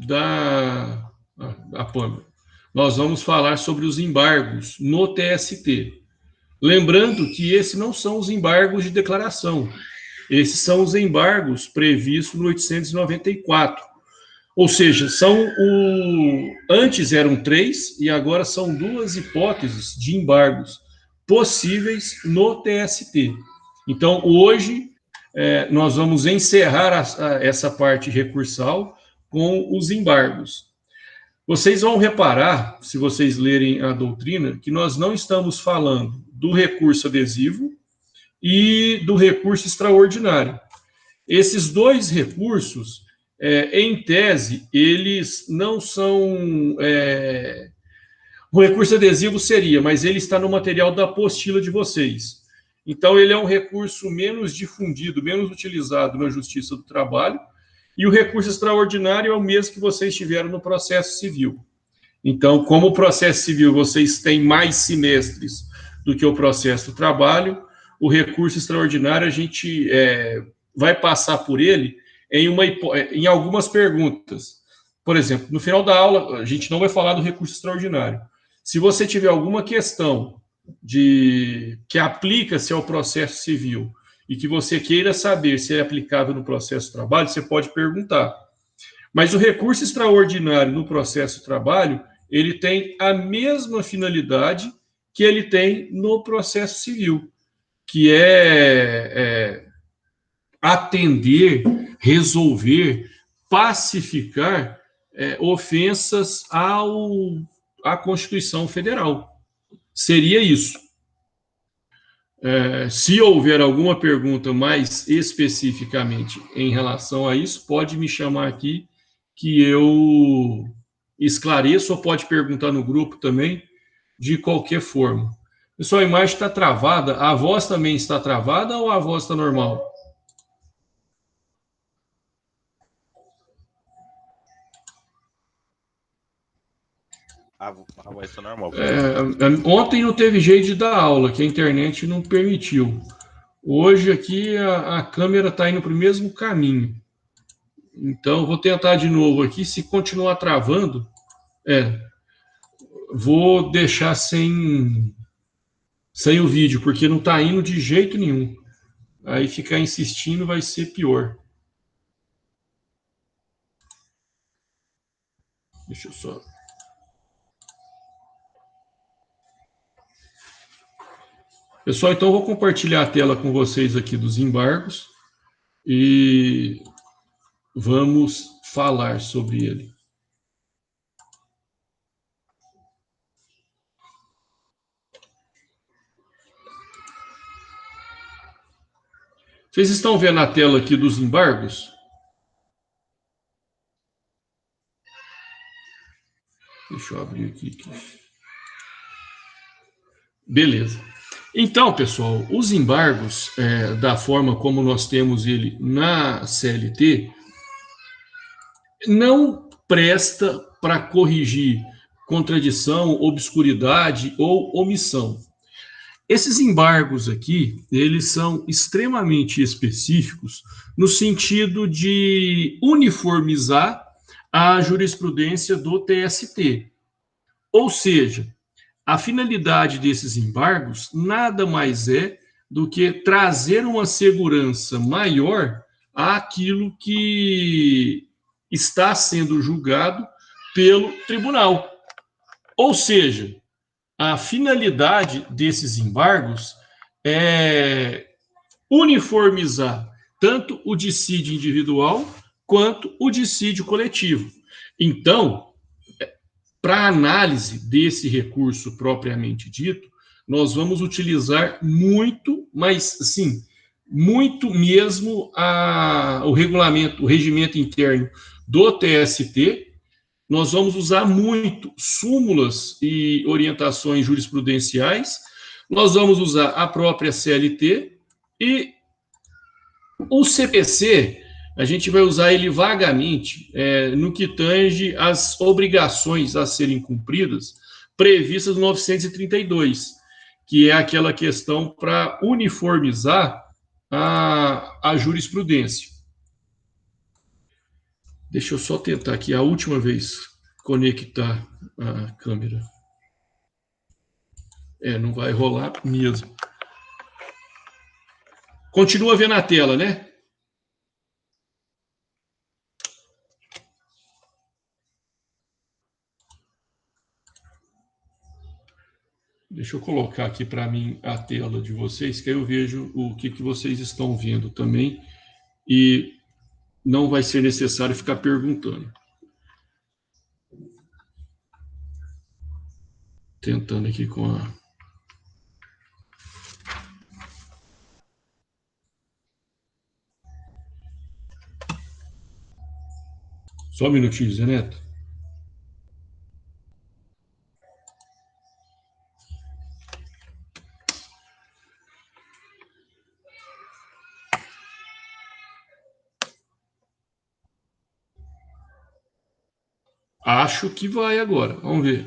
falar Pâmela, nós vamos falar sobre os embargos no TST. Lembrando que esses não são os embargos de declaração. Esses são os embargos previstos no 894. Ou seja, antes eram 3 e agora são 2 hipóteses de embargos possíveis no TST. Então, hoje, nós vamos encerrar essa parte recursal com os embargos. Vocês vão reparar, se vocês lerem a doutrina, que nós não estamos falando do recurso adesivo e do recurso extraordinário. Esses 2 recursos, em tese, eles não são... O recurso adesivo seria, mas ele está no material da apostila de vocês. Então, ele é um recurso menos difundido, menos utilizado na Justiça do Trabalho, e o recurso extraordinário é o mesmo que vocês tiveram no processo civil. Então, como o processo civil vocês têm mais semestres do que o processo do trabalho, o recurso extraordinário a gente vai passar por ele em algumas perguntas. Por exemplo, no final da aula, a gente não vai falar do recurso extraordinário. Se você tiver alguma questão que aplica-se ao processo civil e que você queira saber se é aplicável no processo de trabalho, você pode perguntar. Mas o recurso extraordinário no processo de trabalho, ele tem a mesma finalidade que ele tem no processo civil, que é atender, resolver, pacificar ofensas à Constituição Federal. Seria isso. Se houver alguma pergunta mais especificamente em relação a isso, pode me chamar aqui que eu esclareço, ou pode perguntar no grupo também, de qualquer forma. Pessoal, a imagem está travada, a voz também está travada ou a voz está normal? A voz está normal. Ontem não teve jeito de dar aula, que a internet não permitiu. Hoje aqui a câmera está indo para o mesmo caminho. Então, vou tentar de novo aqui. Se continuar travando, vou deixar sem o vídeo, porque não está indo de jeito nenhum. Aí ficar insistindo vai ser pior. Deixa eu só... Pessoal, então eu vou compartilhar a tela com vocês aqui dos embargos e vamos falar sobre ele. Vocês estão vendo a tela aqui dos embargos? Deixa eu abrir aqui. Beleza. Então, pessoal, os embargos, da forma como nós temos ele na CLT, não presta para corrigir contradição, obscuridade ou omissão. Esses embargos aqui, eles são extremamente específicos no sentido de uniformizar a jurisprudência do TST. Ou seja, a finalidade desses embargos nada mais é do que trazer uma segurança maior àquilo que está sendo julgado pelo tribunal. Ou seja, a finalidade desses embargos é uniformizar tanto o dissídio individual quanto o dissídio coletivo. Então, para análise desse recurso propriamente dito, nós vamos utilizar muito, mas sim, muito mesmo o regulamento, o regimento interno do TST. Nós vamos usar muito súmulas e orientações jurisprudenciais, nós vamos usar a própria CLT e o CPC, a gente vai usar ele vagamente no que tange as obrigações a serem cumpridas previstas no 932, que é aquela questão para uniformizar a jurisprudência. Deixa eu só tentar aqui a última vez conectar a câmera. Não vai rolar mesmo. Continua vendo a tela, né? Deixa eu colocar aqui para mim a tela de vocês, que aí eu vejo o que vocês estão vendo também. E não vai ser necessário ficar perguntando. Tentando aqui com a... Só um minutinho, Zé Neto. Acho que vai agora. Vamos ver.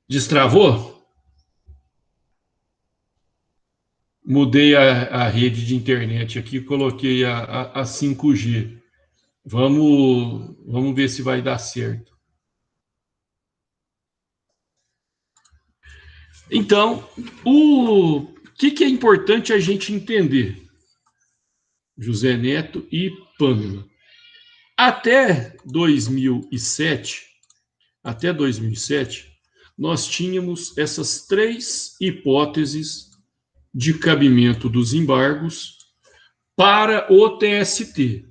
Destravou? Mudei a rede de internet aqui, coloquei a 5G. Vamos ver se vai dar certo. Então, o que é importante a gente entender, José Neto e Pâmela? Até 2007, nós tínhamos essas 3 hipóteses de cabimento dos embargos para o TST.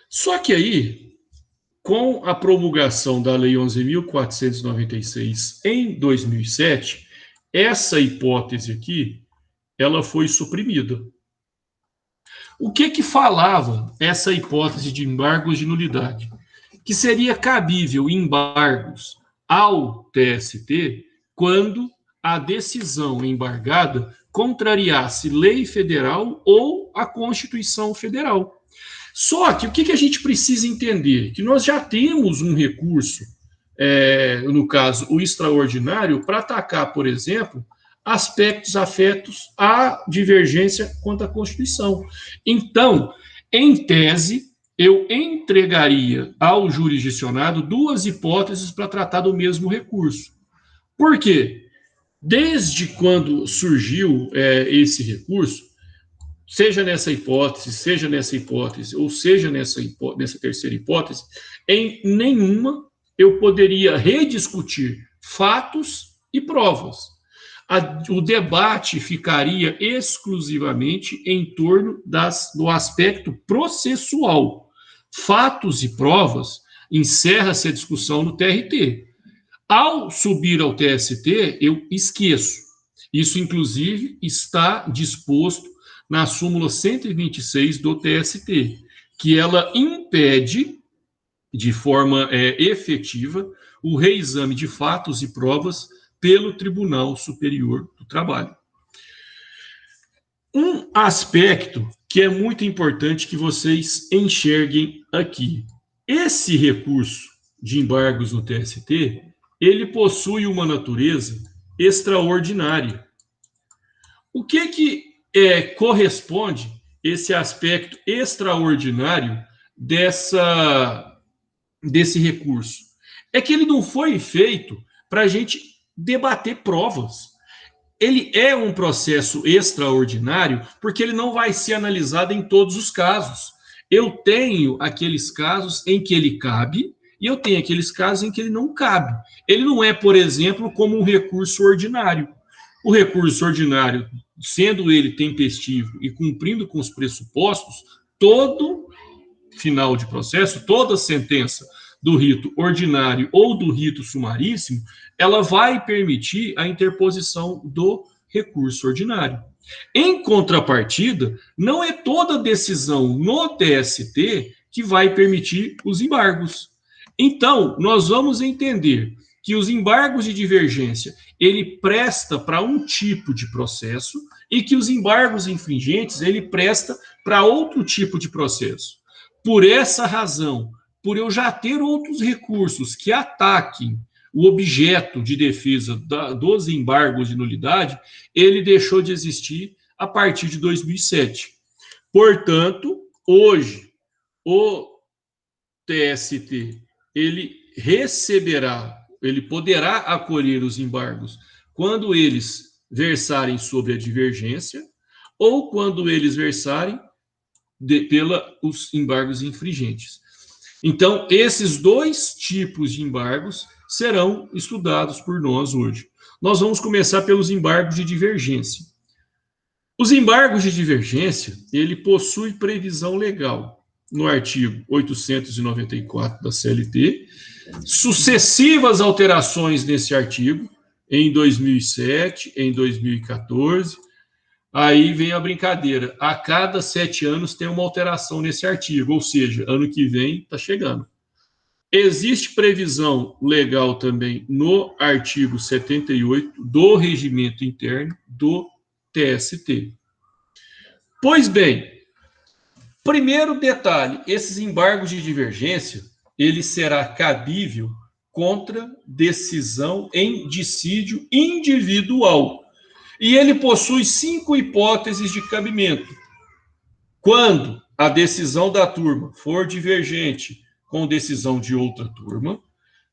Só que aí, com a promulgação da Lei 11.496 em 2007, essa hipótese aqui, ela foi suprimida. O que falava essa hipótese de embargos de nulidade? Que seria cabível embargos ao TST quando a decisão embargada contrariasse lei federal ou a Constituição Federal. Só que o que a gente precisa entender? Que nós já temos um recurso, no caso, o extraordinário, para atacar, por exemplo, aspectos afetos à divergência quanto à Constituição. Então, em tese, eu entregaria ao jurisdicionado 2 hipóteses para tratar do mesmo recurso. Por quê? Desde quando surgiu esse recurso, seja nessa hipótese, ou seja nessa terceira hipótese, em nenhuma eu poderia rediscutir fatos e provas. O debate ficaria exclusivamente em torno do aspecto processual. Fatos e provas, encerra-se a discussão no TRT. Ao subir ao TST, eu esqueço. Isso, inclusive, está disposto na súmula 126 do TST, que ela impede, de forma efetiva, o reexame de fatos e provas pelo Tribunal Superior do Trabalho. Um aspecto que é muito importante que vocês enxerguem aqui. Esse recurso de embargos no TST, ele possui uma natureza extraordinária. O que corresponde esse aspecto extraordinário desse recurso? É que ele não foi feito para a gente debater provas. Ele é um processo extraordinário porque ele não vai ser analisado em todos os casos. Eu tenho aqueles casos em que ele cabe e eu tenho aqueles casos em que ele não cabe. Ele não é, por exemplo, como um recurso ordinário. O recurso ordinário, sendo ele tempestivo e cumprindo com os pressupostos, todo final de processo, toda sentença do rito ordinário ou do rito sumaríssimo, ela vai permitir a interposição do recurso ordinário. Em contrapartida, não é toda decisão no TST que vai permitir os embargos. Então, nós vamos entender que os embargos de divergência, ele presta para um tipo de processo e que os embargos infringentes, ele presta para outro tipo de processo. Por essa razão, por eu já ter outros recursos que ataquem o objeto de defesa dos embargos de nulidade, ele deixou de existir a partir de 2007. Portanto, hoje, o TST, ele poderá acolher os embargos quando eles versarem sobre a divergência ou quando eles versarem pelos embargos infringentes. Então, esses dois tipos de embargos serão estudados por nós hoje. Nós vamos começar pelos embargos de divergência. Os embargos de divergência, ele possui previsão legal no artigo 894 da CLT, sucessivas alterações nesse artigo, em 2007, em 2014, aí vem a brincadeira, a cada 7 anos tem uma alteração nesse artigo, ou seja, ano que vem está chegando. Existe previsão legal também no artigo 78 do Regimento Interno do TST. Pois bem, primeiro detalhe, esses embargos de divergência, ele será cabível contra decisão em dissídio individual. E ele possui 5 hipóteses de cabimento. Quando a decisão da turma for divergente com decisão de outra turma,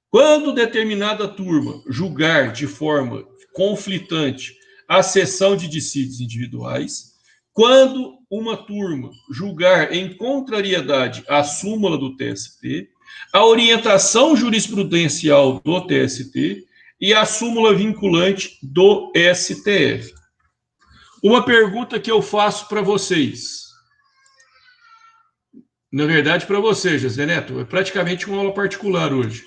quando determinada turma julgar de forma conflitante a sessão de dissídios individuais, quando uma turma julgar em contrariedade a súmula do TST, a orientação jurisprudencial do TST e a súmula vinculante do STF. Uma pergunta que eu faço para vocês. Na verdade, para você, José Neto, é praticamente uma aula particular hoje.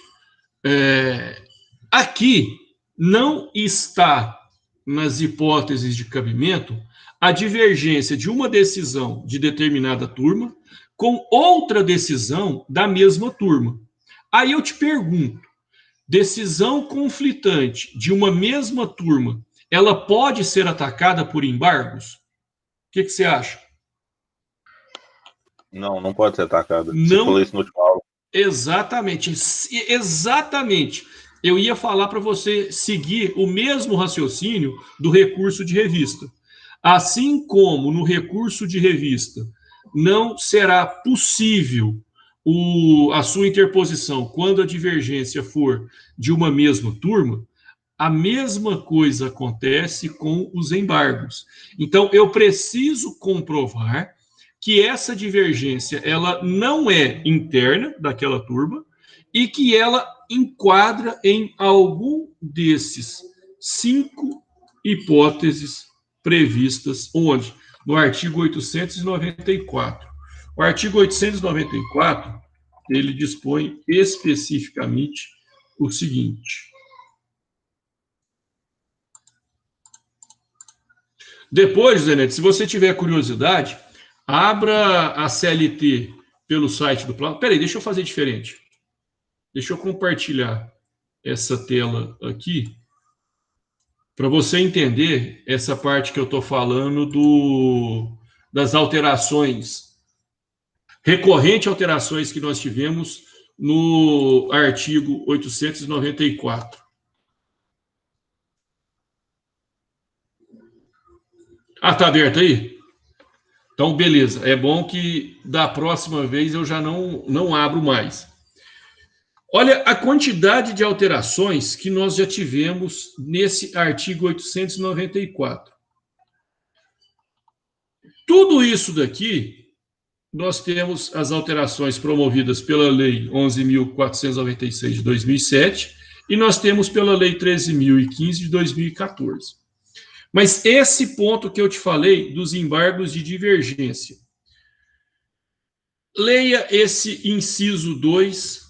Aqui não está nas hipóteses de cabimento a divergência de uma decisão de determinada turma com outra decisão da mesma turma. Aí eu te pergunto, decisão conflitante de uma mesma turma, ela pode ser atacada por embargos? O que você acha? Não, não pode ser atacada. Não. Você falou isso no último aula. Exatamente. Eu ia falar para você seguir o mesmo raciocínio do recurso de revista. Assim como no recurso de revista não será possível a sua interposição quando a divergência for de uma mesma turma, a mesma coisa acontece com os embargos. Então, eu preciso comprovar que essa divergência ela não é interna daquela turma e que ela enquadra em algum desses 5 hipóteses previstas onde? No artigo 894. O artigo 894, ele dispõe especificamente o seguinte. Depois, Zé Neto, se você tiver curiosidade, abra a CLT pelo site do Plano. Peraí, deixa eu fazer diferente. Deixa eu compartilhar essa tela aqui para você entender essa parte que eu estou falando das alterações, recorrente alterações que nós tivemos no artigo 894. Ah, tá aberto aí? Então, beleza. É bom que da próxima vez eu já não abro mais. Olha a quantidade de alterações que nós já tivemos nesse artigo 894. Tudo isso daqui, nós temos as alterações promovidas pela Lei 11.496 de 2007 e nós temos pela Lei 13.015 de 2014. Mas esse ponto que eu te falei dos embargos de divergência, leia esse inciso 2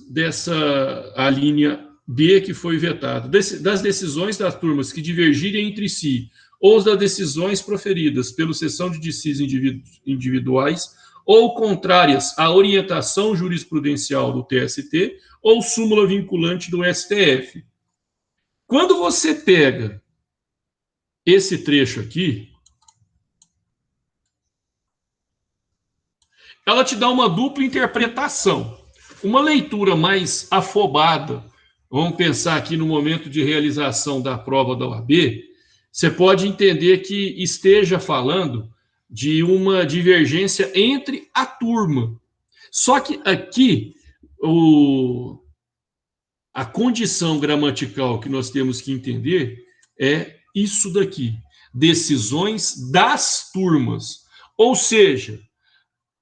a linha B que foi vetado. Das decisões das turmas que divergirem entre si ou das decisões proferidas pela sessão de dissídios individuais ou contrárias à orientação jurisprudencial do TST ou súmula vinculante do STF. Quando você pega esse trecho aqui, ela te dá uma dupla interpretação. Uma leitura mais afobada, vamos pensar aqui no momento de realização da prova da OAB, você pode entender que esteja falando de uma divergência entre a turma. Só que aqui, a condição gramatical que nós temos que entender é isso daqui: decisões das turmas. Ou seja,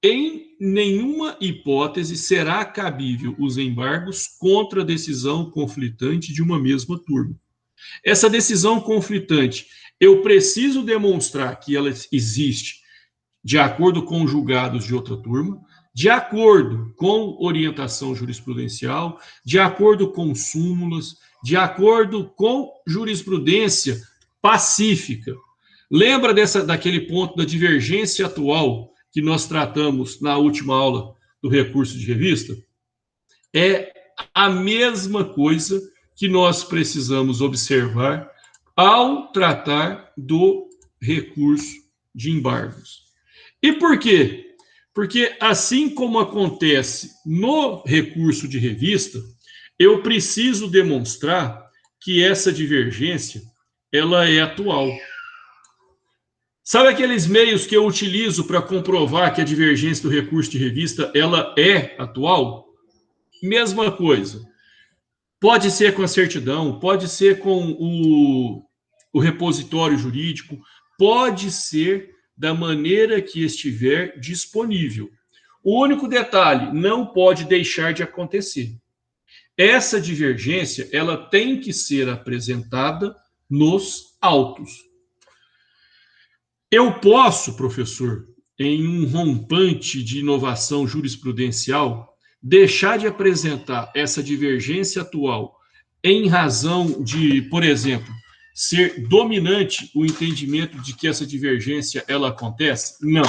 em nenhuma hipótese será cabível os embargos contra a decisão conflitante de uma mesma turma. Essa decisão conflitante, eu preciso demonstrar que ela existe de acordo com julgados de outra turma, de acordo com orientação jurisprudencial, de acordo com súmulas, de acordo com jurisprudência pacífica. Lembra daquele ponto da divergência atual que nós tratamos na última aula do recurso de revista? É a mesma coisa que nós precisamos observar ao tratar do recurso de embargos. E por quê? Porque, assim como acontece no recurso de revista, eu preciso demonstrar que essa divergência ela é atual. Sabe aqueles meios que eu utilizo para comprovar que a divergência do recurso de revista ela é atual? Mesma coisa. Pode ser com a certidão, pode ser com o repositório jurídico, pode ser da maneira que estiver disponível. O único detalhe, não pode deixar de acontecer. Essa divergência, ela tem que ser apresentada nos autos. Eu posso, professor, em um rompante de inovação jurisprudencial, deixar de apresentar essa divergência atual em razão de, por exemplo, ser dominante o entendimento de que essa divergência ela acontece? Não.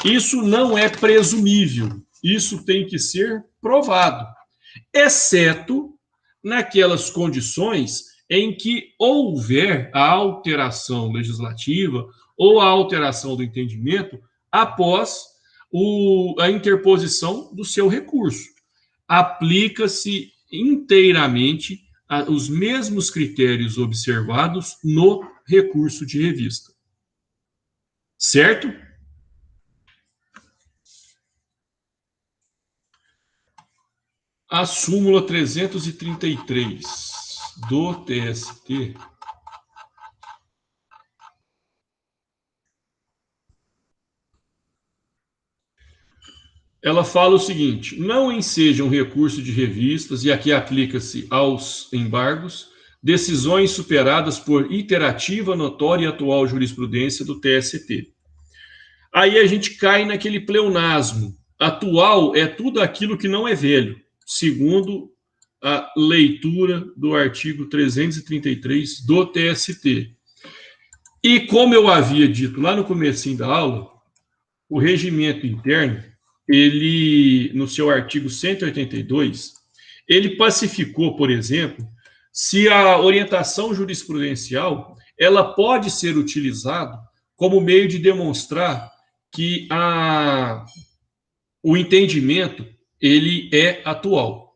Isso não é presumível. Isso tem que ser provado, exceto naquelas condições em que houver a alteração legislativa ou a alteração do entendimento após a interposição do seu recurso. Aplica-se inteiramente os mesmos critérios observados no recurso de revista. Certo? A súmula 333 do TST ela fala o seguinte: não ensejam recurso de revistas, e aqui aplica-se aos embargos, decisões superadas por iterativa, notória e atual jurisprudência do TST. Aí a gente cai naquele pleonasmo. Atual é tudo aquilo que não é velho, segundo a leitura do artigo 333 do TST. E como eu havia dito lá no comecinho da aula, o regimento interno, ele, no seu artigo 182, ele pacificou, por exemplo, se a orientação jurisprudencial ela pode ser utilizada como meio de demonstrar que o entendimento ele é atual.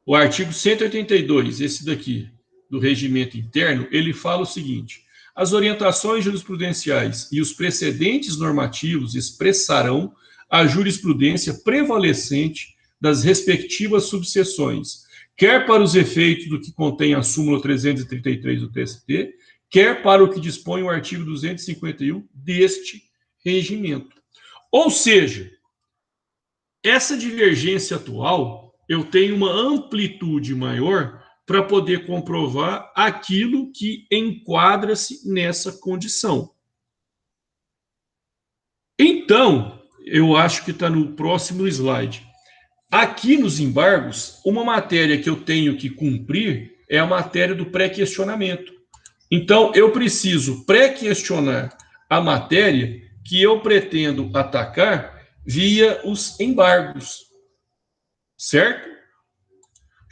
O artigo 182, esse daqui, do regimento interno, ele fala o seguinte: as orientações jurisprudenciais e os precedentes normativos expressarão a jurisprudência prevalecente das respectivas subseções, quer para os efeitos do que contém a súmula 333 do TST, quer para o que dispõe o artigo 251 deste regimento. Ou seja, essa divergência atual, eu tenho uma amplitude maior para poder comprovar aquilo que enquadra-se nessa condição. Então, eu acho que está no próximo slide. Aqui nos embargos, uma matéria que eu tenho que cumprir é a matéria do pré-questionamento. Então, eu preciso pré-questionar a matéria que eu pretendo atacar via os embargos. Certo?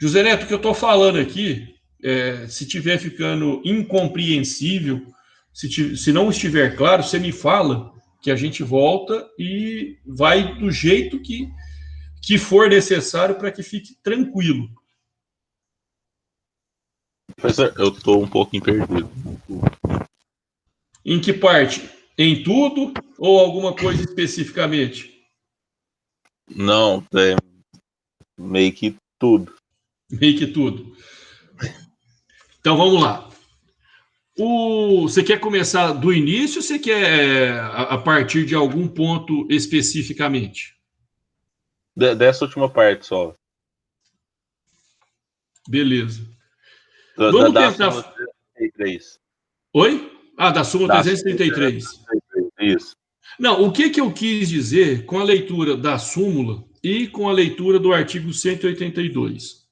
José Neto, o que eu estou falando aqui, se estiver ficando incompreensível, se não estiver claro, você me fala que a gente volta e vai do jeito que for necessário para que fique tranquilo. Professor, eu tô um pouquinho perdido. Em que parte? Em tudo ou alguma coisa especificamente? Não, é meio que tudo. Meio que tudo. Então vamos lá. Você quer começar do início ou você quer a partir de algum ponto especificamente? Dessa última parte só. Beleza. Da, Vamos da súmula tentar. 333. Oi? Ah, da súmula Da súmula 333. 333. Isso. Não, o que eu quis dizer com a leitura da súmula e com a leitura do artigo 182?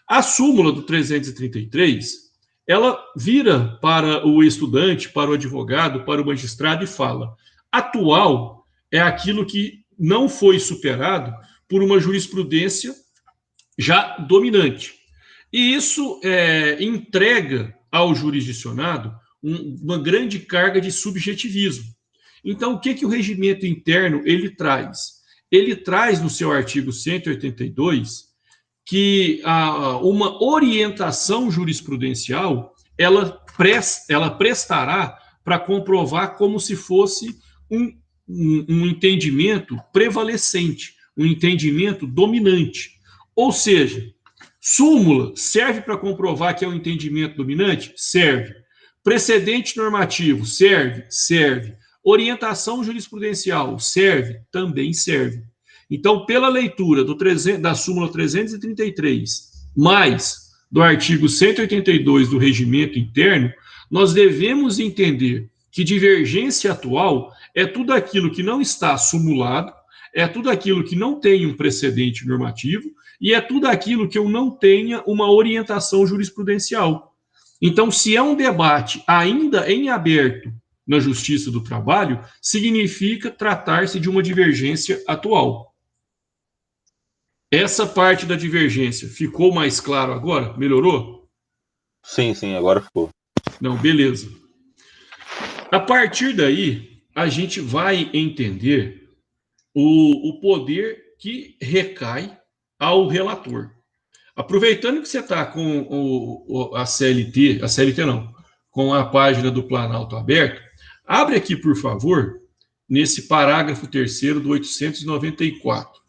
A súmula do 333, ela vira para o estudante, para o advogado, para o magistrado e fala: atual é aquilo que não foi superado por uma jurisprudência já dominante. E isso entrega ao jurisdicionado uma grande carga de subjetivismo. Então, o que o regimento interno ele traz? Ele traz no seu artigo 182 que uma orientação jurisprudencial ela prestará para comprovar como se fosse um entendimento prevalecente, um entendimento dominante. Ou seja, súmula serve para comprovar que é um entendimento dominante? Serve. Precedente normativo serve? Serve. Orientação jurisprudencial serve? Também serve. Então, pela leitura da súmula 333, mais do artigo 182 do regimento interno, nós devemos entender que divergência atual é tudo aquilo que não está sumulado, é tudo aquilo que não tem um precedente normativo e é tudo aquilo que eu não tenha uma orientação jurisprudencial. Então, se é um debate ainda em aberto na Justiça do Trabalho, significa tratar-se de uma divergência atual. Essa parte da divergência ficou mais claro agora? Melhorou? Sim, agora ficou. Não, beleza. A partir daí, a gente vai entender o poder que recai ao relator. Aproveitando que você está com a CLT não, com a página do Planalto aberto, abre aqui, por favor, nesse parágrafo 3º do 894.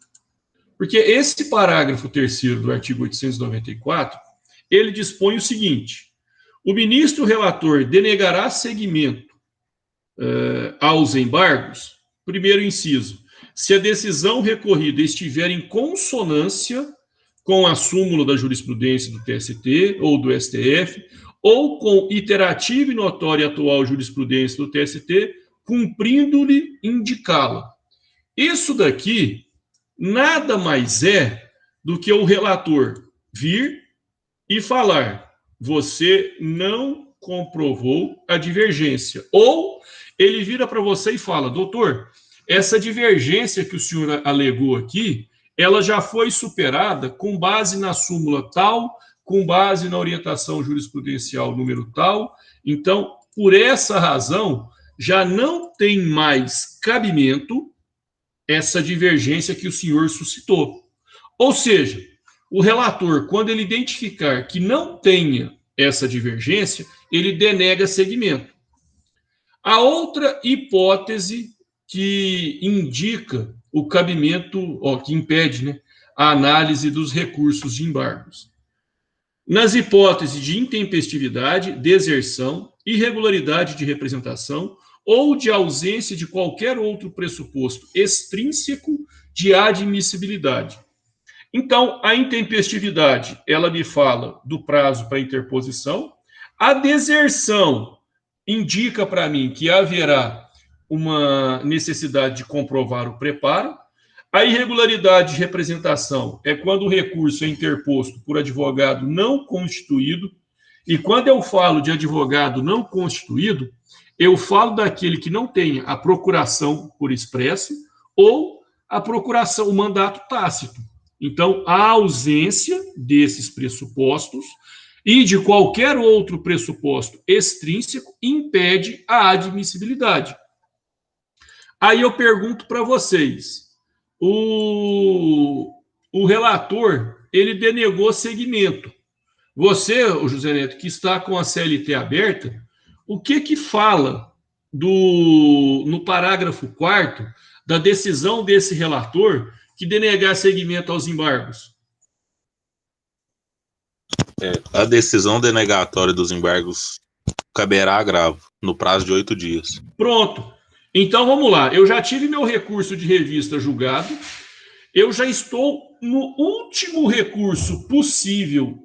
Porque esse parágrafo 3º do artigo 894, ele dispõe o seguinte: o ministro relator denegará seguimento aos embargos, primeiro inciso, se a decisão recorrida estiver em consonância com a súmula da jurisprudência do TST ou do STF, ou com iterativa e notória atual jurisprudência do TST, cumprindo-lhe indicá-la. Isso daqui nada mais é do que o relator vir e falar: você não comprovou a divergência. Ou ele vira para você e fala: doutor, essa divergência que o senhor alegou aqui, ela já foi superada com base na súmula tal, com base na orientação jurisprudencial número tal. Então, por essa razão, já não tem mais cabimento essa divergência que o senhor suscitou. Ou seja, o relator, quando ele identificar que não tenha essa divergência, ele denega seguimento. A outra hipótese que indica o cabimento, que impede, né, a análise dos recursos de embargos. Nas hipóteses de intempestividade, deserção, irregularidade de representação ou de ausência de qualquer outro pressuposto extrínseco de admissibilidade. Então, a intempestividade, ela me fala do prazo para interposição. A deserção indica para mim que haverá uma necessidade de comprovar o preparo. A irregularidade de representação é quando o recurso é interposto por advogado não constituído. E quando eu falo de advogado não constituído, eu falo daquele que não tenha a procuração por expresso ou a procuração, o mandato tácito. Então, a ausência desses pressupostos e de qualquer outro pressuposto extrínseco impede a admissibilidade. Aí eu pergunto para vocês, o relator, ele denegou seguimento, Você, o José Neto, que está com a CLT aberta, o que fala no parágrafo 4º da decisão desse relator que denegar seguimento aos embargos? A decisão denegatória dos embargos caberá agravo no prazo de 8 dias. Pronto. Então vamos lá. Eu já tive meu recurso de revista julgado. Eu já estou no último recurso possível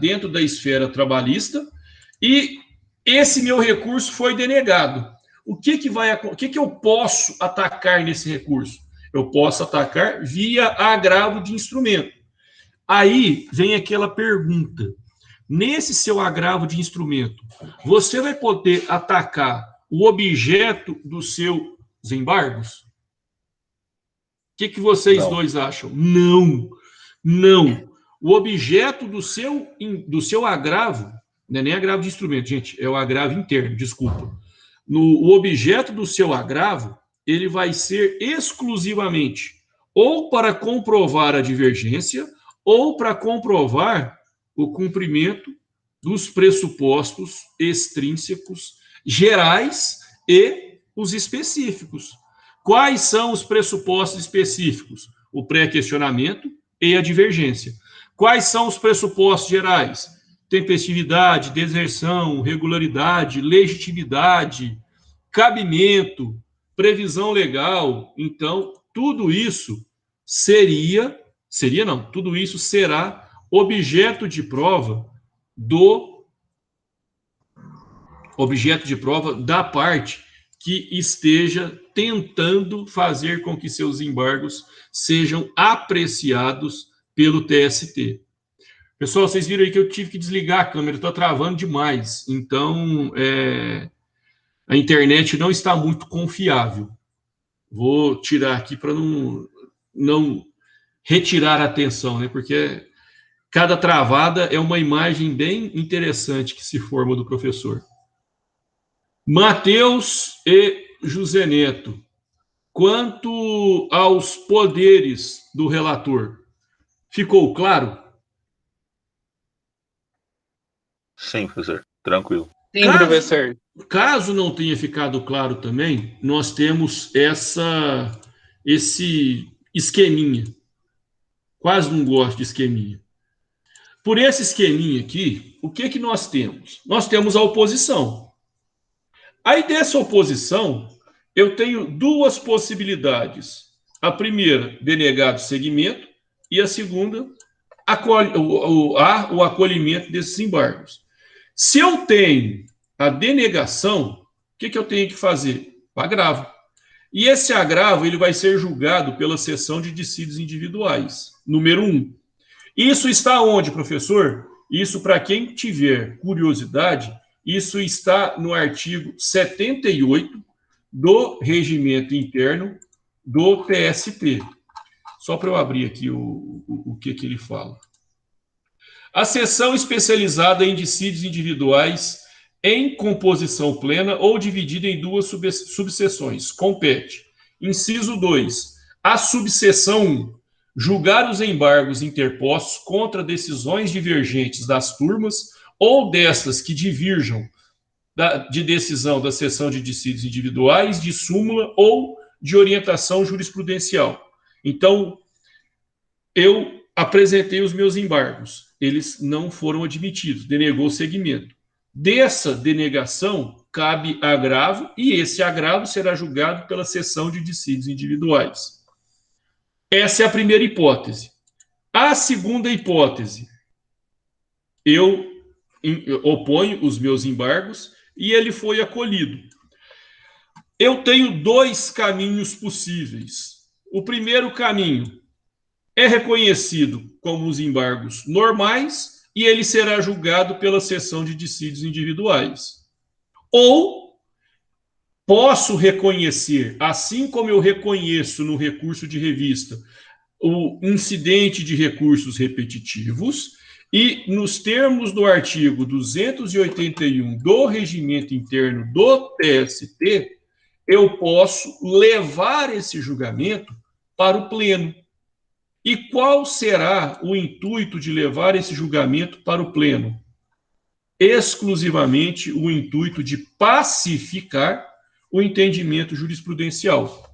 dentro da esfera trabalhista e esse meu recurso foi denegado. O que eu posso atacar nesse recurso? Eu posso atacar via agravo de instrumento. Aí vem aquela pergunta. Nesse seu agravo de instrumento, você vai poder atacar o objeto dos seus embargos? O que vocês dois acham? Não, não. O objeto do seu agravo, não é nem agravo de instrumento, gente, é o agravo interno, desculpa. O objeto do seu agravo, ele vai ser exclusivamente ou para comprovar a divergência ou para comprovar o cumprimento dos pressupostos extrínsecos gerais e os específicos. Quais são os pressupostos específicos? O pré-questionamento e a divergência. Quais são os pressupostos gerais? Tempestividade, deserção, regularidade, legitimidade, cabimento, previsão legal. Então, tudo isso tudo isso será objeto de prova da parte que esteja tentando fazer com que seus embargos sejam apreciados pelo TST. Pessoal, vocês viram aí que eu tive que desligar a câmera, está travando demais. Então, a internet não está muito confiável. Vou tirar aqui para não retirar a atenção, né? Porque cada travada é uma imagem bem interessante que se forma do professor. Matheus e José Neto, quanto aos poderes do relator, ficou claro? Sim, professor. Tranquilo. Sim, professor. Caso não tenha ficado claro também, nós temos esse esqueminha. Quase não gosto de esqueminha. Por esse esqueminha aqui, o que nós temos? Nós temos a oposição. Aí dessa oposição, eu tenho duas possibilidades. A primeira, denegado seguimento, e a segunda, o acolhimento desses embargos. Se eu tenho a denegação, o que eu tenho que fazer? O agravo. E esse agravo ele vai ser julgado pela seção de dissídios individuais, número 1. Isso está onde, professor? Isso, para quem tiver curiosidade, isso está no artigo 78 do Regimento Interno do TST. Só para eu abrir aqui o que ele fala. A seção especializada em dissídios individuais em composição plena ou dividida em duas subseções. Compete. Inciso 2. A subseção 1. Julgar os embargos interpostos contra decisões divergentes das turmas ou destas que divirjam de decisão da seção de dissídios individuais, de súmula ou de orientação jurisprudencial. Então, eu apresentei os meus embargos. Eles não foram admitidos, denegou o seguimento. Dessa denegação, cabe agravo, e esse agravo será julgado pela seção de dissídios individuais. Essa é a primeira hipótese. A segunda hipótese, eu oponho os meus embargos e ele foi acolhido. Eu tenho dois caminhos possíveis. O primeiro caminho é reconhecido como os embargos normais e ele será julgado pela seção de dissídios individuais. Ou posso reconhecer, assim como eu reconheço no recurso de revista, o incidente de recursos repetitivos, e nos termos do artigo 281 do Regimento Interno do TST, eu posso levar esse julgamento para o pleno. E qual será o intuito de levar esse julgamento para o pleno? Exclusivamente o intuito de pacificar o entendimento jurisprudencial.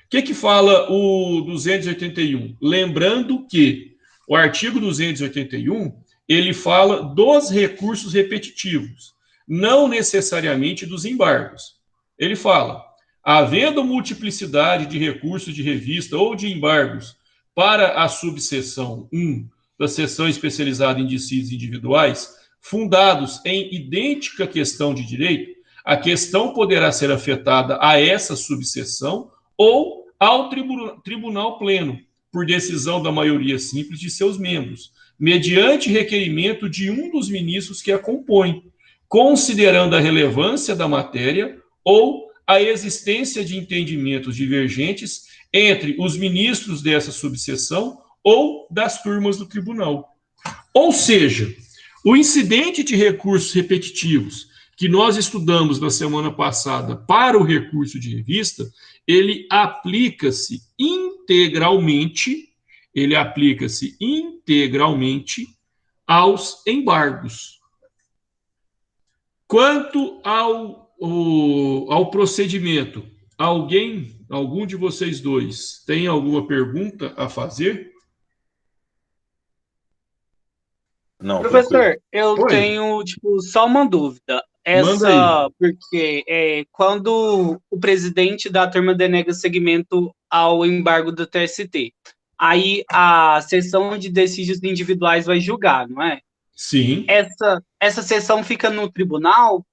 O que fala o 281? Lembrando que o artigo 281, ele fala dos recursos repetitivos, não necessariamente dos embargos. Ele fala, havendo multiplicidade de recursos de revista ou de embargos para a subseção 1 da seção especializada em dissídios individuais, fundados em idêntica questão de direito, a questão poderá ser afetada a essa subseção ou ao tribunal pleno, por decisão da maioria simples de seus membros, mediante requerimento de um dos ministros que a compõem, considerando a relevância da matéria ou a existência de entendimentos divergentes entre os ministros dessa subseção ou das turmas do tribunal. Ou seja, o incidente de recursos repetitivos que nós estudamos na semana passada para o recurso de revista, ele aplica-se integralmente aos embargos. Quanto ao procedimento, algum de vocês dois, tem alguma pergunta a fazer? Não, professor, eu tenho só uma dúvida. Porque quando o presidente da turma denega seguimento ao embargo do TST, aí a sessão de dissídios individuais vai julgar, não é? Sim. Essa sessão fica no tribunal?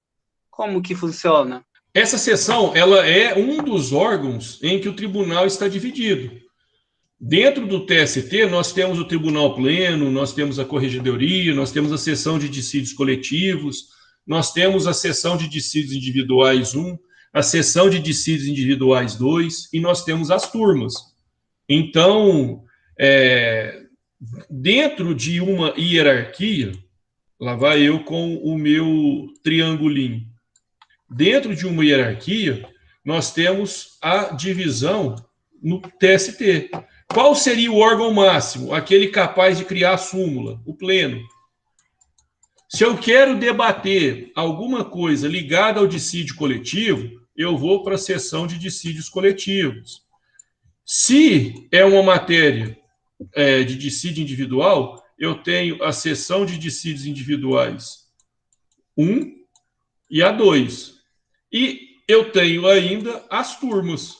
Como que funciona? Essa sessão, ela é um dos órgãos em que o tribunal está dividido. Dentro do TST, nós temos o tribunal pleno, nós temos a corregedoria, nós temos a sessão de dissídios coletivos, nós temos a sessão de dissídios individuais 1, a sessão de dissídios individuais 2, e nós temos as turmas. Então, dentro de uma hierarquia, lá vai eu com o meu triangulinho. Dentro de uma hierarquia, nós temos a divisão no TST. Qual seria o órgão máximo? Aquele capaz de criar a súmula, o pleno. Se eu quero debater alguma coisa ligada ao dissídio coletivo, eu vou para a sessão de dissídios coletivos. Se é uma matéria de dissídio individual, eu tenho a sessão de dissídios individuais 1 e a 2. E eu tenho ainda as turmas.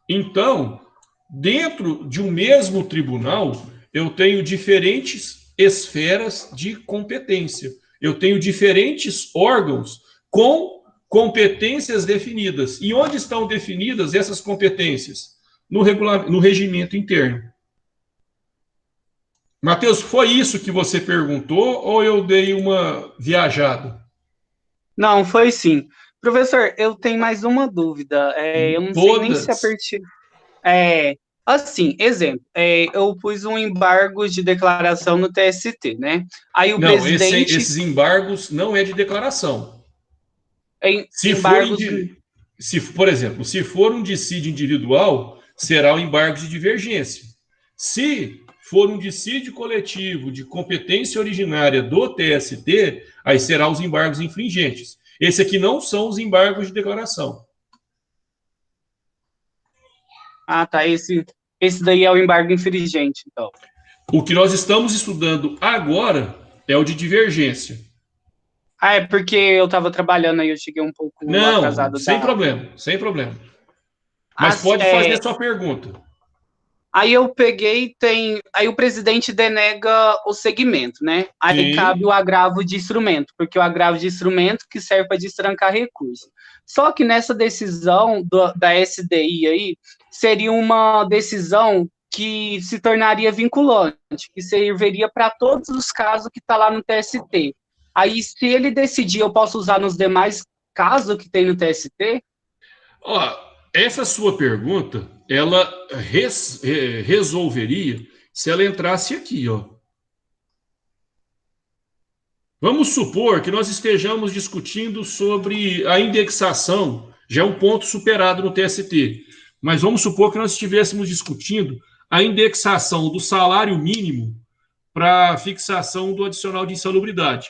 Então, dentro de um mesmo tribunal, eu tenho diferentes esferas de competência. Eu tenho diferentes órgãos com competências definidas. E onde estão definidas essas competências? No regimento interno. Matheus, foi isso que você perguntou ou eu dei uma viajada? Não, foi sim. Professor, eu tenho mais uma dúvida. Eu não sei nem se a partir... Assim, exemplo, eu pus um embargo de declaração no TST, né? Aí o presidente... esses embargos não é de declaração. Por exemplo, se for um dissídio individual, será o embargo de divergência. Se for um dissídio coletivo de competência originária do TST, aí será os embargos infringentes. Esse aqui não são os embargos de declaração. Ah, tá. Esse daí é o embargo infringente, então. O que nós estamos estudando agora é o de divergência. É porque eu estava trabalhando aí, eu cheguei um pouco atrasado. Não, sem problema. Mas pode fazer a sua pergunta. Aí eu peguei, aí o presidente denega o segmento, né? Aí cabe o agravo de instrumento, porque o agravo de instrumento que serve para destrancar recurso. Só que nessa decisão da SDI aí, seria uma decisão que se tornaria vinculante, que serviria para todos os casos que está lá no TST. Aí, se ele decidir, eu posso usar nos demais casos que tem no TST? Essa sua pergunta, ela resolveria se ela entrasse aqui, ó. Vamos supor que nós estejamos discutindo sobre a indexação, já é um ponto superado no TST, mas vamos supor que nós estivéssemos discutindo a indexação do salário mínimo para a fixação do adicional de insalubridade.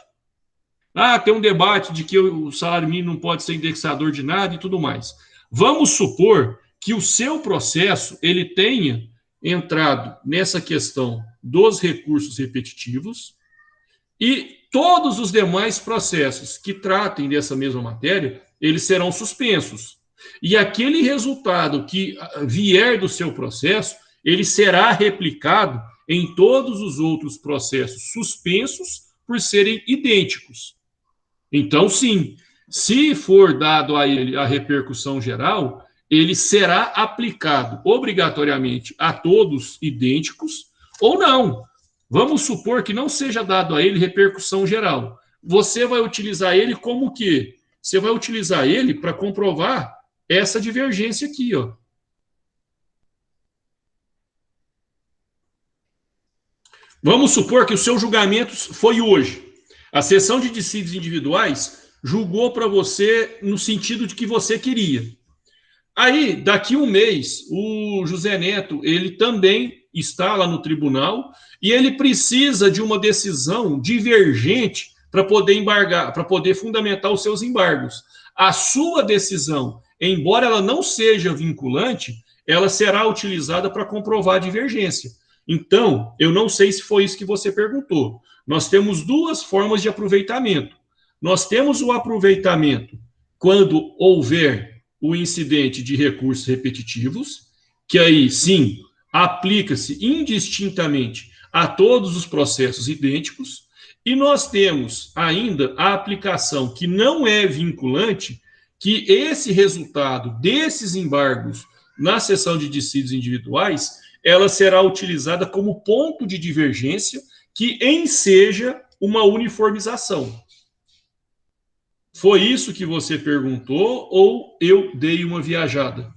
Tem um debate de que o salário mínimo não pode ser indexador de nada e tudo mais. Vamos supor que o seu processo ele tenha entrado nessa questão dos recursos repetitivos e todos os demais processos que tratem dessa mesma matéria, eles serão suspensos. E aquele resultado que vier do seu processo, ele será replicado em todos os outros processos suspensos por serem idênticos. Então, sim, se for dado a ele a repercussão geral, ele será aplicado obrigatoriamente a todos idênticos ou não. Vamos supor que não seja dado a ele repercussão geral. Você vai utilizar ele como o quê? Você vai utilizar ele para comprovar essa divergência aqui, ó. Vamos supor que o seu julgamento foi hoje. A sessão de dissídios individuais julgou para você no sentido de que você queria. Aí, daqui um mês, o José Neto, ele também está lá no tribunal e ele precisa de uma decisão divergente para poder embargar, para poder fundamentar os seus embargos. A sua decisão, embora ela não seja vinculante, ela será utilizada para comprovar a divergência. Então, eu não sei se foi isso que você perguntou. Nós temos duas formas de aproveitamento. Nós temos o aproveitamento quando houver o incidente de recursos repetitivos, que aí, sim, aplica-se indistintamente a todos os processos idênticos, e nós temos ainda a aplicação que não é vinculante, que esse resultado desses embargos na sessão de dissídios individuais, ela será utilizada como ponto de divergência que enseja uma uniformização. Foi isso que você perguntou ou eu dei uma viajada?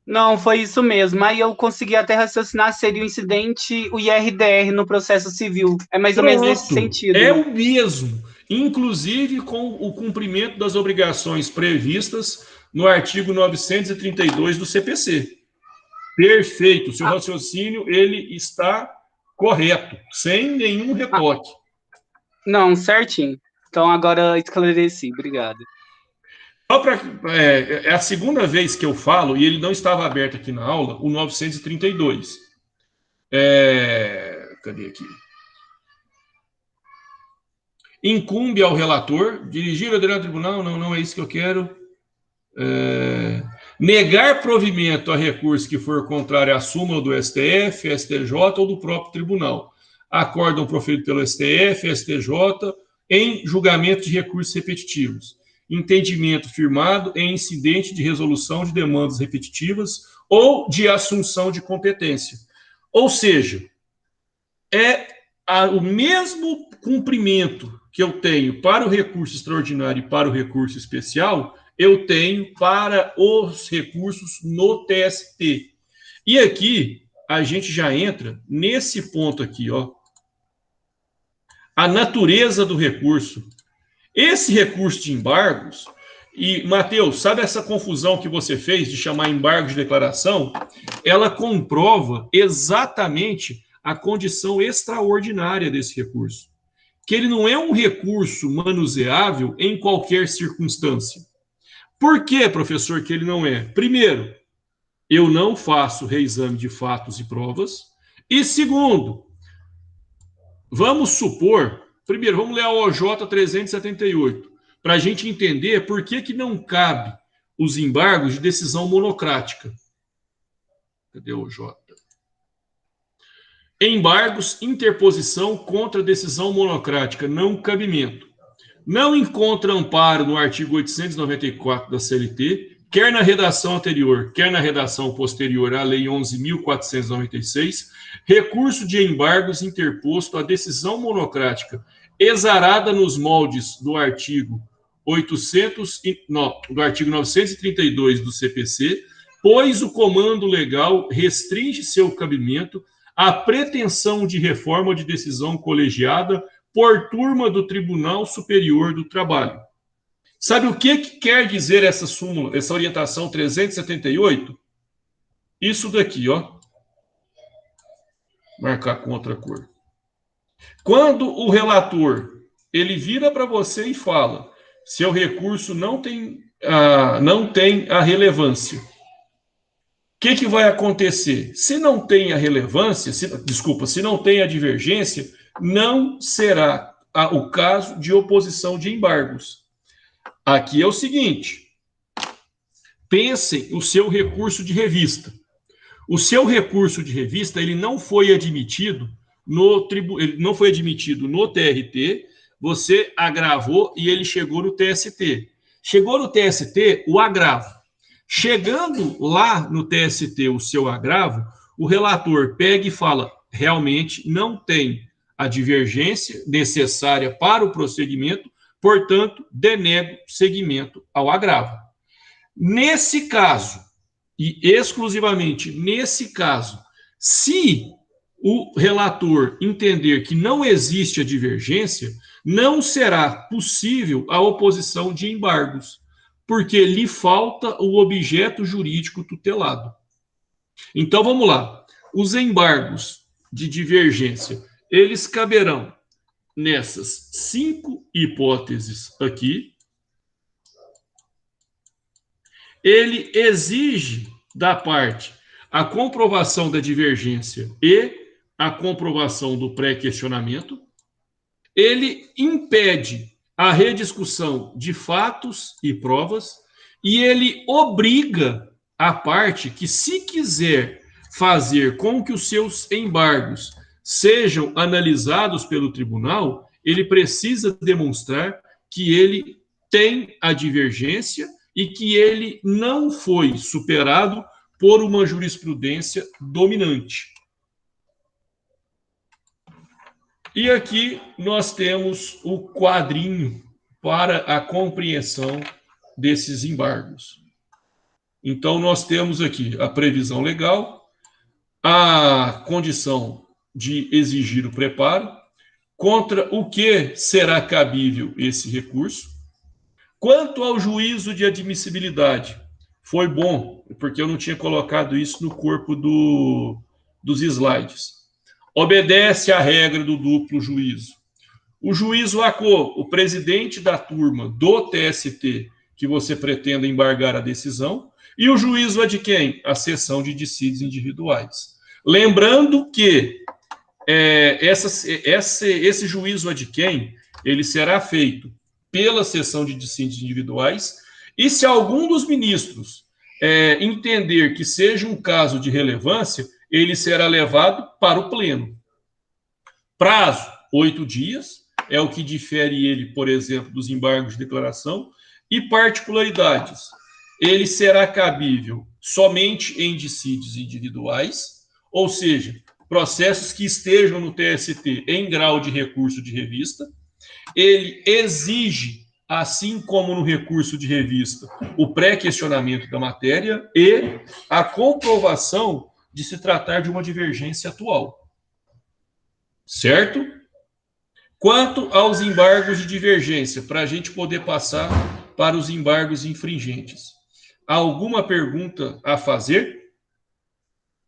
Não, foi isso mesmo. Aí eu consegui até raciocinar, seria o incidente, o IRDR no processo civil. É mais ou menos nesse sentido. É o mesmo, inclusive com o cumprimento das obrigações previstas no artigo 932 do CPC. Perfeito, o seu raciocínio ele está correto, sem nenhum retoque. Não, certinho. Então agora esclareci, obrigado. É a segunda vez que eu falo, e ele não estava aberto aqui na aula, o 932. Cadê aqui? Incumbe ao relator dirigir ou ordenar ao tribunal, não é isso que eu quero. Negar provimento a recurso que for contrário à súmula do STF, STJ ou do próprio tribunal. Acórdão proferido pelo STF, STJ, em julgamento de recursos repetitivos. Entendimento firmado em incidente de resolução de demandas repetitivas ou de assunção de competência. Ou seja, o mesmo cumprimento que eu tenho para o recurso extraordinário e para o recurso especial, eu tenho para os recursos no TST. E aqui, a gente já entra nesse ponto aqui, ó. A natureza do recurso. Esse recurso de embargos, e, Matheus, sabe essa confusão que você fez de chamar embargo de declaração? Ela comprova exatamente a condição extraordinária desse recurso. Que ele não é um recurso manuseável em qualquer circunstância. Por que, professor, que ele não é? Primeiro, eu não faço reexame de fatos e provas. E segundo, vamos supor, primeiro, vamos ler a OJ 378, para a gente entender por que não cabe os embargos de decisão monocrática. Cadê a OJ? Embargos, interposição contra decisão monocrática, não cabimento. Não encontra amparo no artigo 894 da CLT, quer na redação anterior, quer na redação posterior à Lei 11.496, recurso de embargos interposto à decisão monocrática, exarada nos moldes do artigo 932 do CPC, pois o comando legal restringe seu cabimento à pretensão de reforma de decisão colegiada por turma do Tribunal Superior do Trabalho. Sabe o que quer dizer essa súmula, essa orientação 378? Isso daqui, ó. marcar com outra cor. Quando o relator ele vira para você e fala: seu recurso não tem a relevância. O que vai acontecer? Se não tem a relevância, se não tem a divergência, não será o caso de oposição de embargos. Aqui é o seguinte: pensem o seu recurso de revista. O seu recurso de revista ele não foi admitido ele não foi admitido no TRT, você agravou e ele chegou no TST. Chegou no TST o agravo. Chegando lá no TST o seu agravo, o relator pega e fala: realmente não tem a divergência necessária para o prosseguimento, portanto, denego seguimento ao agravo. Nesse caso, e exclusivamente nesse caso, se o relator entender que não existe a divergência, não será possível a oposição de embargos, porque lhe falta o objeto jurídico tutelado. Então, vamos lá. Os embargos de divergência, eles caberão nessas 5 hipóteses aqui. Ele exige da parte a comprovação da divergência e a comprovação do pré-questionamento. Ele impede a rediscussão de fatos e provas e ele obriga a parte que, se quiser fazer com que os seus embargos sejam analisados pelo tribunal, ele precisa demonstrar que ele tem a divergência e que ele não foi superado por uma jurisprudência dominante. E aqui nós temos o quadrinho para a compreensão desses embargos. Então, nós temos aqui a previsão legal, a condição de exigir o preparo, contra o que será cabível esse recurso. Quanto ao juízo de admissibilidade, foi bom, porque eu não tinha colocado isso no corpo dos slides. Obedece à regra do duplo juízo. O juízo ACO, o presidente da turma do TST, que você pretenda embargar a decisão, e o juízo é de quem? A sessão de dissídios individuais. Lembrando que esse juízo é de quem? Ele será feito pela sessão de dissídios individuais, e se algum dos ministros entender que seja um caso de relevância, ele será levado para o pleno. Prazo, 8 dias, é o que difere ele, por exemplo, dos embargos de declaração, e particularidades. Ele será cabível somente em dissídios individuais, ou seja, processos que estejam no TST em grau de recurso de revista. Ele exige, assim como no recurso de revista, o pré-questionamento da matéria e a comprovação de se tratar de uma divergência atual. Certo? Quanto aos embargos de divergência, para a gente poder passar para os embargos infringentes. Alguma pergunta a fazer?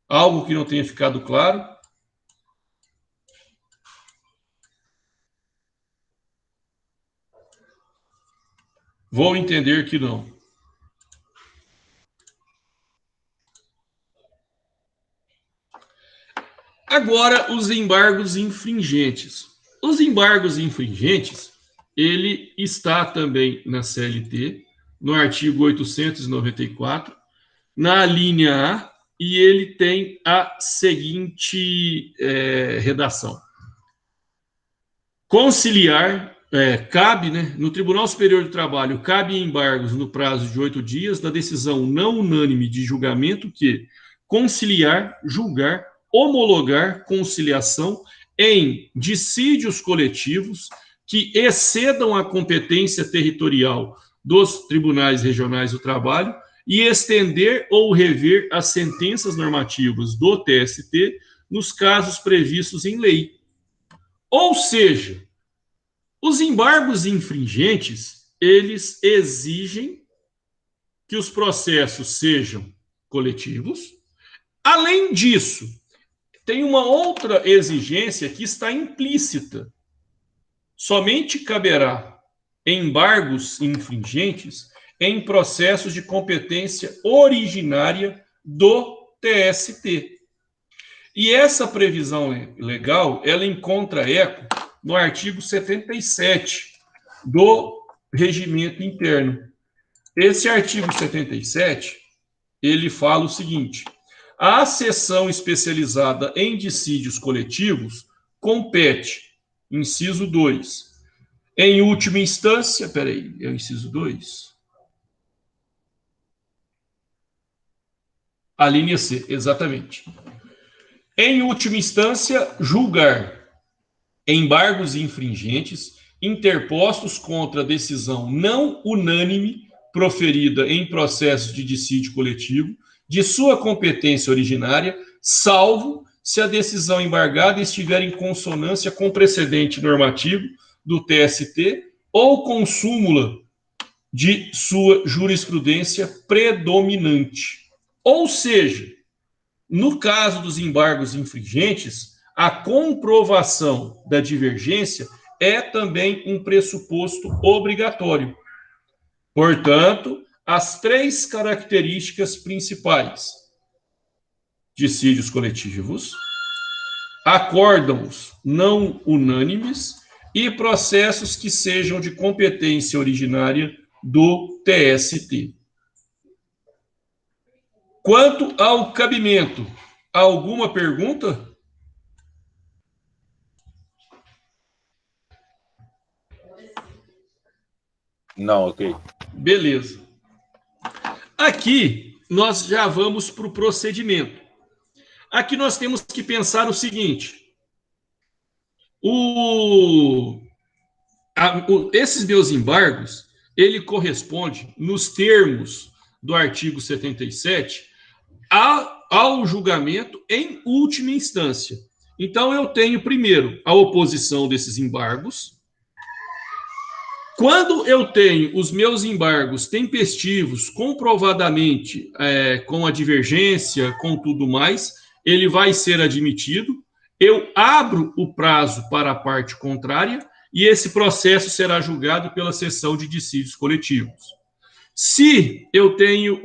Algo que não tenha ficado claro? Vou entender que não. Agora, os embargos infringentes. Os embargos infringentes, ele está também na CLT, no artigo 894, na linha A, e ele tem a seguinte redação. Conciliar, cabe, no Tribunal Superior do Trabalho, cabe embargos no prazo de 8 dias da decisão não unânime de julgamento que conciliar, julgar, homologar conciliação em dissídios coletivos que excedam a competência territorial dos tribunais regionais do trabalho e estender ou rever as sentenças normativas do TST nos casos previstos em lei. Ou seja, os embargos infringentes, eles exigem que os processos sejam coletivos. Além disso, tem uma outra exigência que está implícita. Somente caberá embargos infringentes em processos de competência originária do TST. E essa previsão legal, ela encontra eco no artigo 77 do Regimento Interno. Esse artigo 77, ele fala o seguinte: a seção especializada em dissídios coletivos compete, inciso 2, em última instância, peraí, é o inciso 2? A linha C, exatamente. Em última instância, julgar embargos infringentes interpostos contra decisão não unânime proferida em processo de dissídio coletivo de sua competência originária, salvo se a decisão embargada estiver em consonância com precedente normativo do TST ou com súmula de sua jurisprudência predominante. Ou seja, no caso dos embargos infringentes, a comprovação da divergência é também um pressuposto obrigatório. Portanto, as 3 características principais: dissídios coletivos, acórdãos não unânimes e processos que sejam de competência originária do TST. Quanto ao cabimento, alguma pergunta? Não, ok. Beleza. Aqui, nós já vamos para o procedimento. Aqui nós temos que pensar o seguinte: esses meus embargos, ele corresponde, nos termos do artigo 77, ao julgamento em última instância. Então, eu tenho, primeiro, a oposição desses embargos. Quando eu tenho os meus embargos tempestivos, comprovadamente com a divergência, com tudo mais, ele vai ser admitido. Eu abro o prazo para a parte contrária e esse processo será julgado pela seção de dissídios coletivos. Se eu tenho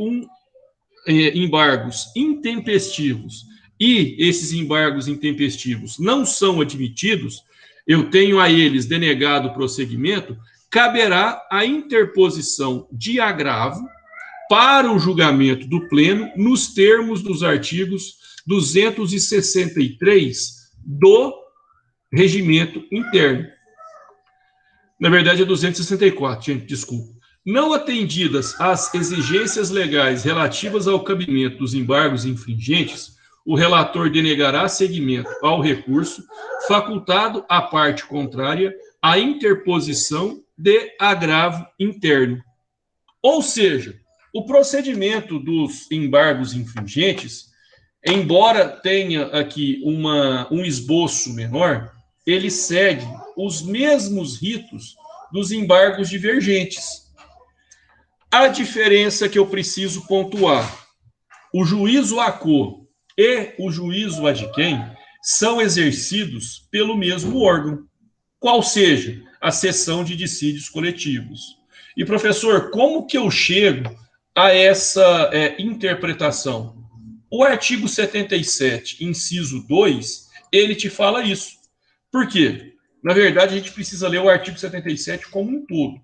embargos intempestivos e esses embargos intempestivos não são admitidos, eu tenho a eles denegado o prosseguimento, caberá a interposição de agravo para o julgamento do pleno nos termos dos artigos 263 do Regimento Interno. Na verdade, é 264, gente, desculpa. Não atendidas as exigências legais relativas ao cabimento dos embargos infringentes, o relator denegará seguimento ao recurso, facultado à parte contrária a interposição de agravo interno. Ou seja, o procedimento dos embargos infringentes, embora tenha aqui um esboço menor, ele segue os mesmos ritos dos embargos divergentes. A diferença que eu preciso pontuar: o juízo ACO e o juízo adquem são exercidos pelo mesmo órgão, qual seja a seção de dissídios coletivos. E, professor, como que eu chego a essa interpretação? O artigo 77, inciso 2, ele te fala isso. Por quê? Na verdade, a gente precisa ler o artigo 77 como um todo.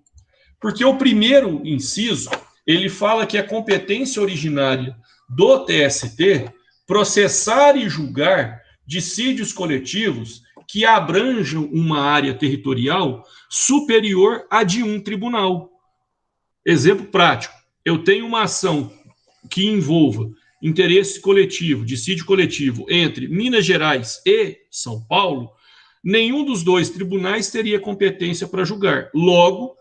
Porque o primeiro inciso, ele fala que a competência originária do TST processar e julgar dissídios coletivos que abranjam uma área territorial superior à de um tribunal. Exemplo prático: eu tenho uma ação que envolva interesse coletivo, dissídio coletivo entre Minas Gerais e São Paulo, nenhum dos dois tribunais teria competência para julgar. Logo,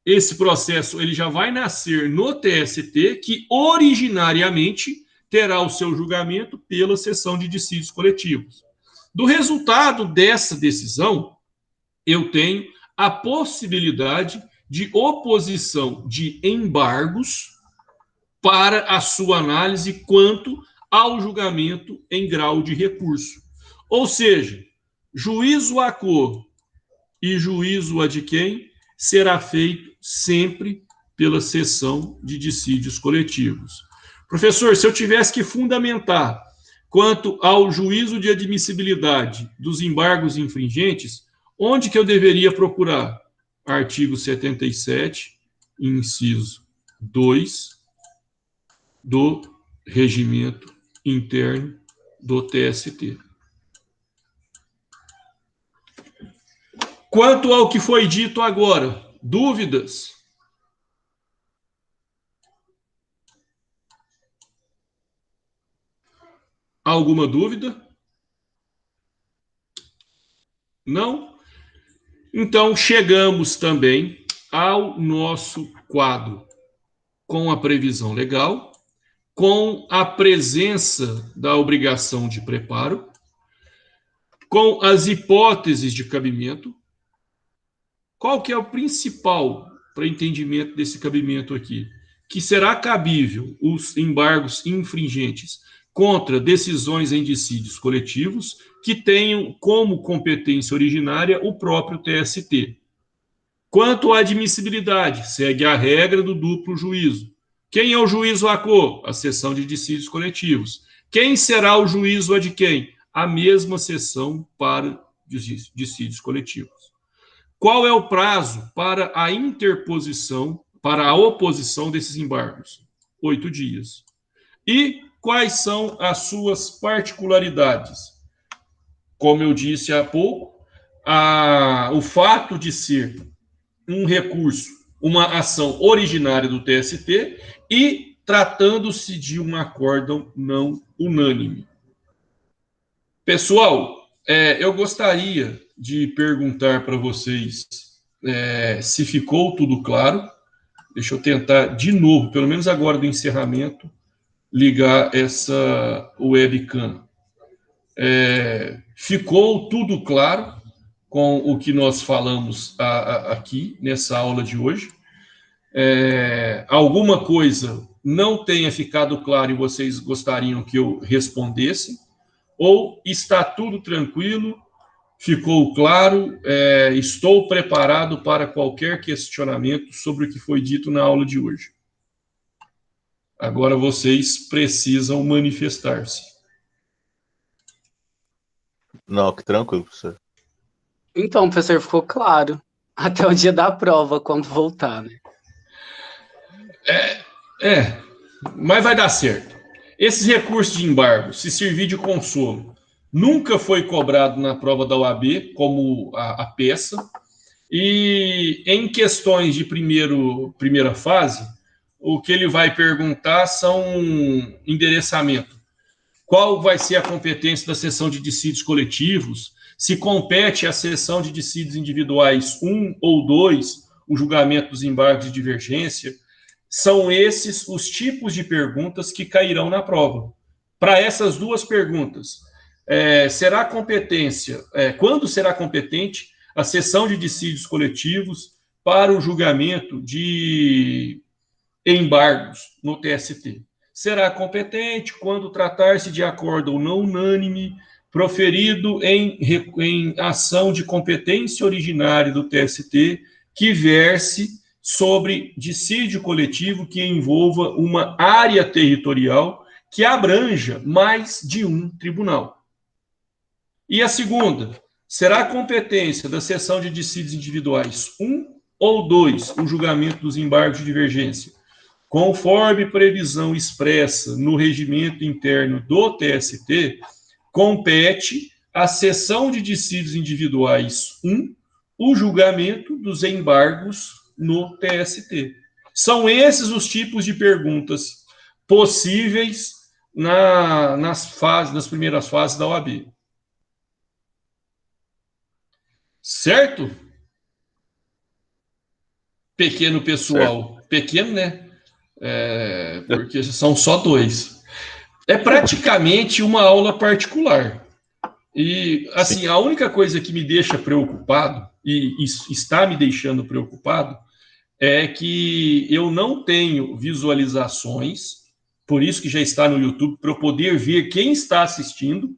esse processo ele já vai nascer no TST, que originariamente terá o seu julgamento pela seção de dissídios coletivos. Do resultado dessa decisão, eu tenho a possibilidade de oposição de embargos para a sua análise quanto ao julgamento em grau de recurso. Ou seja, juízo a cor e juízo a de quem será feito sempre pela seção de dissídios coletivos. Professor, se eu tivesse que fundamentar quanto ao juízo de admissibilidade dos embargos infringentes, onde que eu deveria procurar? Artigo 77, inciso 2 do Regimento Interno do TST. Quanto ao que foi dito agora, dúvidas? Alguma dúvida? Não? Então, chegamos também ao nosso quadro com a previsão legal, com a presença da obrigação de preparo, com as hipóteses de cabimento. Qual que é o principal para entendimento desse cabimento aqui? Que será cabível os embargos infringentes contra decisões em dissídios coletivos que tenham como competência originária o próprio TST. Quanto à admissibilidade, segue a regra do duplo juízo. Quem é o juízo a cor? A seção de dissídios coletivos. Quem será o juízo a de quem? A mesma seção para dissídios coletivos. Qual é o prazo para a interposição, para a oposição desses embargos? 8 dias. E quais são as suas particularidades? Como eu disse há pouco, o fato de ser um recurso, uma ação originária do TST e tratando-se de um acórdão não unânime. Pessoal, eu gostaria de perguntar para vocês se ficou tudo claro. Deixa eu tentar de novo, pelo menos agora do encerramento, ligar essa webcam. Ficou tudo claro com o que nós falamos aqui nessa aula de hoje? Alguma coisa não tenha ficado claro e vocês gostariam que eu respondesse? Ou está tudo tranquilo, ficou claro, estou preparado para qualquer questionamento sobre o que foi dito na aula de hoje? Agora vocês precisam manifestar-se. Não, que tranquilo, professor. Então, professor, ficou claro. Até o dia da prova, quando voltar, né? Mas vai dar certo. Esses recursos de embargo, se servir de consolo, nunca foi cobrado na prova da OAB como a peça. E em questões de primeira fase, o que ele vai perguntar são endereçamento. Qual vai ser a competência da seção de dissídios coletivos? Se compete à seção de dissídios individuais 1 ou 2, o julgamento dos embargos de divergência. São esses os tipos de perguntas que cairão na prova. Para essas duas perguntas, será competência, quando será competente a seção de dissídios coletivos para o julgamento de embargos no TST? Será competente quando tratar-se de acórdão não unânime proferido em ação de competência originária do TST que verse sobre dissídio coletivo que envolva uma área territorial que abranja mais de um tribunal. E a segunda, será a competência da seção de dissídios individuais 1 ou 2, o julgamento dos embargos de divergência, conforme previsão expressa no regimento interno do TST, compete à seção de dissídios individuais 1, o julgamento dos embargos no TST. São esses os tipos de perguntas possíveis nas primeiras fases da OAB. Certo? Pequeno pessoal. Certo. Pequeno, né? Porque são só 2. É praticamente uma aula particular. E, assim, a única coisa que me deixa preocupado, e está me deixando preocupado, é que eu não tenho visualizações por isso que já está no YouTube, para eu poder ver quem está assistindo,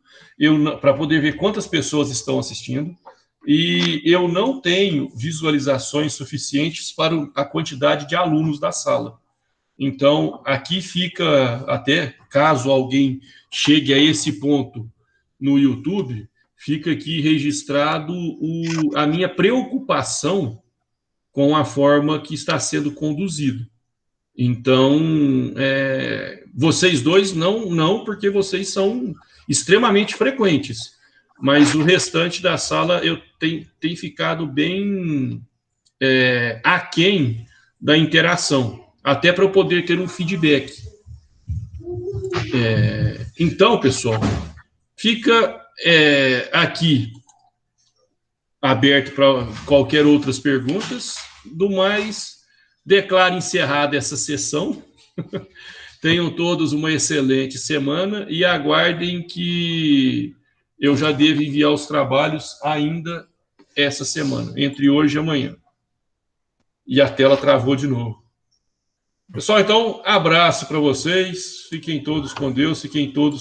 para poder ver quantas pessoas estão assistindo, e eu não tenho visualizações suficientes para a quantidade de alunos da sala. Então, aqui fica, até caso alguém chegue a esse ponto no YouTube, fica aqui registrado a minha preocupação com a forma que está sendo conduzido. Então, vocês dois não, porque vocês são extremamente frequentes, mas o restante da sala tem ficado bem aquém da interação, até para eu poder ter um feedback. Então, pessoal, fica aqui aberto para qualquer outras perguntas. Do mais, declaro encerrada essa sessão. Tenham todos uma excelente semana e aguardem que eu já devo enviar os trabalhos ainda essa semana, entre hoje e amanhã. E a tela travou de novo. Pessoal, então, abraço para vocês. Fiquem todos com Deus, fiquem todos